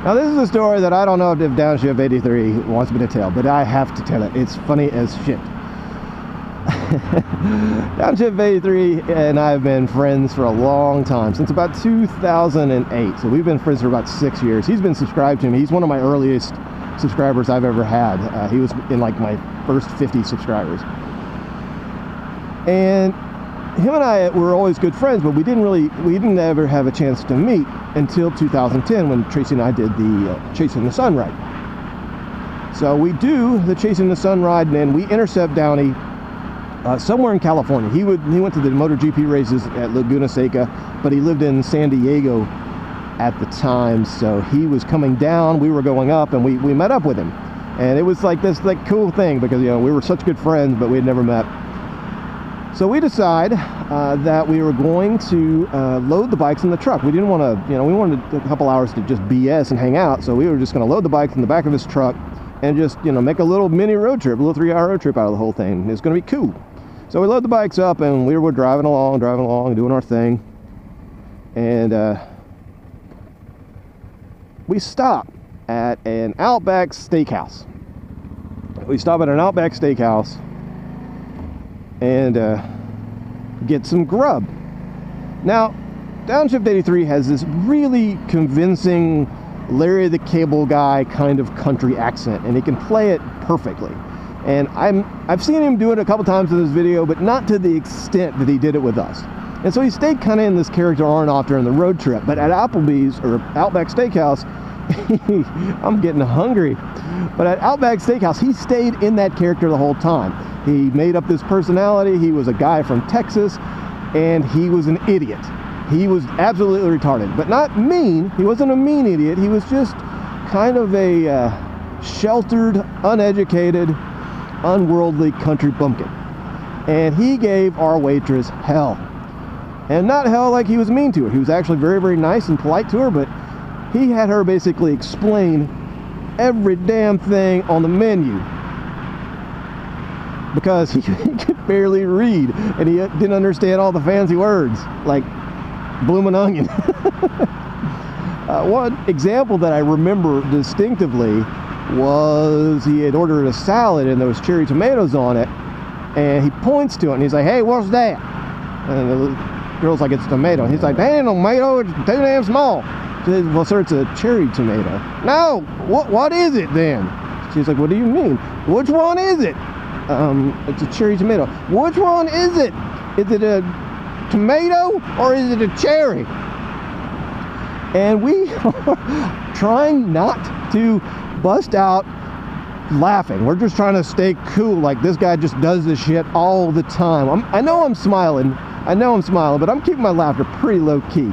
Now this is a story that I don't know if Downshift 83 wants me to tell, but I have to tell it. It's funny as shit. Downshift 83 and I have been friends for a long time, since about 2008. So we've been friends for about 6 years. He's been subscribed to me. He's one of my earliest subscribers I've ever had. He was in like my first 50 subscribers. And him and I were always good friends, but we didn't ever have a chance to meet until 2010 when Tracy and I did the Chasing the Sun ride. So we do the Chasing the Sun ride, and then we intercept Downey somewhere in California. He went to the MotoGP races at Laguna Seca, but he lived in San Diego at the time, so he was coming down, we were going up, and we met up with him. And it was like this cool thing, because we were such good friends, but we had never met. So we decide that we were going to load the bikes in the truck. We didn't want to, we wanted a couple hours to just BS and hang out, so we were just going to load the bikes in the back of his truck and just, make a little mini road trip, a little 3-hour road trip out of the whole thing. It's going to be cool. So we load the bikes up, and we were driving along, doing our thing. And we stop at an Outback Steakhouse. And get some grub. Now, Downshift 83 has this really convincing Larry the Cable Guy kind of country accent, and he can play it perfectly. And I've seen him do it a couple times in this video, but not to the extent that he did it with us. And so he stayed kind of in this character on and off during the road trip. But at Applebee's, or Outback Steakhouse, I'm getting hungry. But at Outback Steakhouse, he stayed in that character the whole time. He made up this personality. He was a guy from Texas, and he was an idiot. He was absolutely retarded, but not mean. He wasn't a mean idiot. He was just kind of a sheltered, uneducated, unworldly country bumpkin. And he gave our waitress hell. And not hell like he was mean to her. He was actually very, very nice and polite to her, but he had her basically explain every damn thing on the menu, because he could barely read, and he didn't understand all the fancy words, like bloomin' onion. One example that I remember distinctively was he had ordered a salad, and there was cherry tomatoes on it, and he points to it, and he's like, "Hey, what's that?" And the girl's like, "It's tomato." And he's like, "That ain't no tomato, it's too damn small." She says, "Well, sir, it's a cherry tomato." "No, what is it then?" She's like, "What do you mean? Which one is it?" "It's a cherry tomato." "Which one is it? Is it a tomato or is it a cherry?" And we are trying not to bust out laughing. We're just trying to stay cool, like this guy just does this shit all the time. I know I'm smiling, but I'm keeping my laughter pretty low key.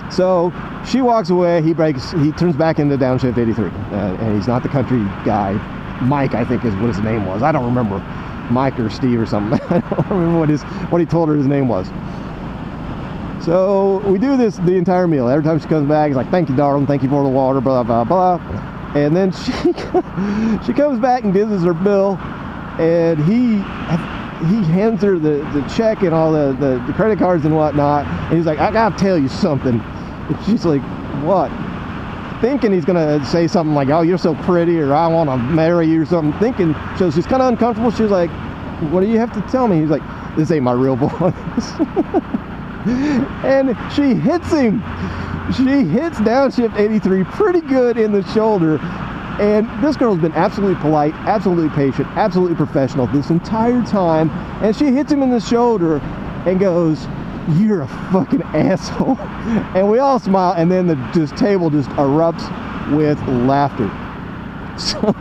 So she walks away, he turns back into Downshift 83, and he's not the country guy. Mike, I think, is what his name was. I don't remember. Mike or Steve or something. I don't remember what he told her his name was. So we do this the entire meal. Every time she comes back, he's like, "Thank you, darling. Thank you for the water, blah, blah, blah." And then she comes back and gives us her bill, and he hands her the check and all the credit cards and whatnot. And he's like, "I gotta tell you something." And she's like, "What?" Thinking he's gonna say something like, "Oh, you're so pretty," or "I want to marry you," or something. Thinking, so she's kind of uncomfortable. She's like, "What do you have to tell me?" He's like, "This ain't my real voice." And she hits him. She hits Downshift 83 pretty good in the shoulder. And this girl's been absolutely polite, absolutely patient, absolutely professional this entire time. And she hits him in the shoulder and goes, "You're a fucking asshole." And we all smile, and then the table just erupts with laughter. So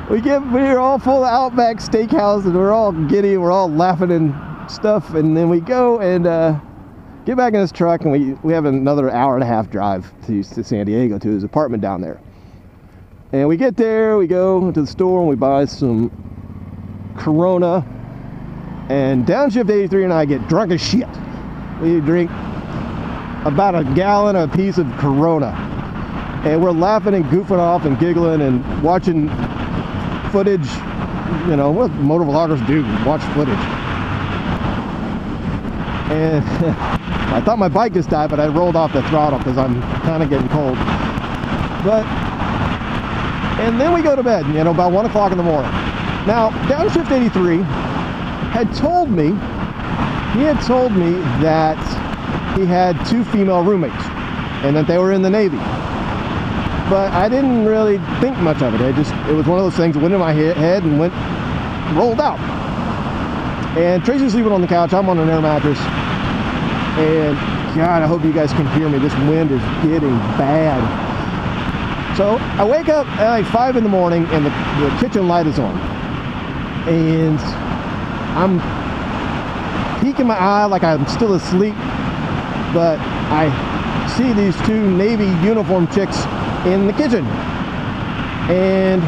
we're all full of Outback Steakhouse, and we're all giddy, we're all laughing and stuff. And then we go and get back in his truck, and we have another hour and a half drive to San Diego, to his apartment down there. And we get there, we go to the store, and we buy some Corona. And Downshift 83 and I get drunk as shit. We drink about a gallon a piece of Corona. And we're laughing and goofing off and giggling and watching footage. You know, what motovloggers do, watch footage. And I thought my bike just died, but I rolled off the throttle because I'm kind of getting cold. And then we go to bed, you know, about 1 o'clock in the morning. Now, Downshift 83 had told me that he had 2 female roommates and that they were in the Navy. But I didn't really think much of it. It was one of those things that went in my head and rolled out. And Tracy's sleeping on the couch. I'm on an air mattress. And God, I hope you guys can hear me. This wind is getting bad. So I wake up at like 5 in the morning and the kitchen light is on. And I'm peeking my eye like I'm still asleep. But I see these 2 Navy uniform chicks in the kitchen. And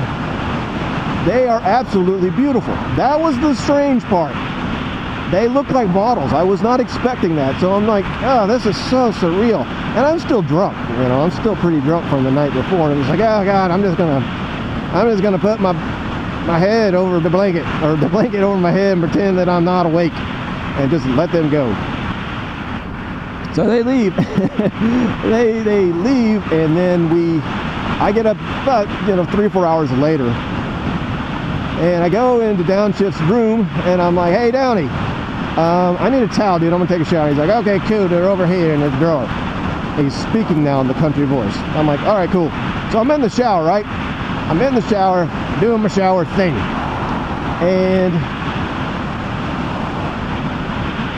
they are absolutely beautiful. That was the strange part. They look like models. I was not expecting that. So I'm like, oh, this is so surreal. And I'm still drunk, you know, I'm still pretty drunk from the night before. And it's like, oh God, I'm just gonna put my head over the blanket, or the blanket over my head, and pretend that I'm not awake and just let them go. So they leave. they leave, and then I get up about, you know, 3 or 4 hours later, and I go into Downshift's room, and I'm like, hey Downy, I need a towel, dude. I'm gonna take a shower. He's like, okay, cool. They're over here in the drawer. He's speaking now in the country voice. I'm like, all right, cool. So I'm in the shower, right? I'm in the shower, doing my shower thing, and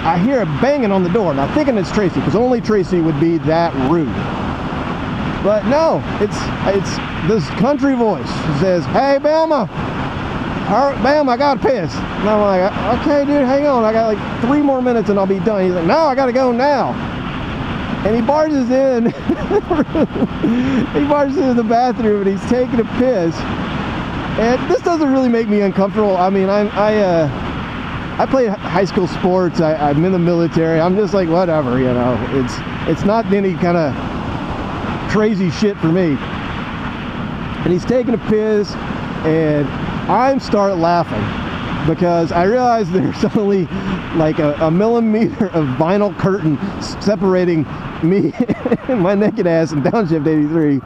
I hear a banging on the door. Now, thinking it's Tracy, because only Tracy would be that rude. But no, it's this country voice. It says, hey, Bama, Bam, I got to piss. And I'm like, okay, dude, hang on. I got like 3 more minutes and I'll be done. He's like, no, I got to go now. And he barges in. He barges into the bathroom and he's taking a piss. And this doesn't really make me uncomfortable. I mean, I play high school sports. I'm in the military. I'm just like, whatever, you know. It's not any kind of crazy shit for me. And he's taking a piss, and I start laughing because I realize there's only like a millimeter of vinyl curtain separating me and my naked ass and Downshift 83.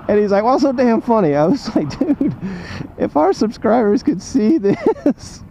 And he's like, well, so damn funny. I was like, dude, if our subscribers could see this.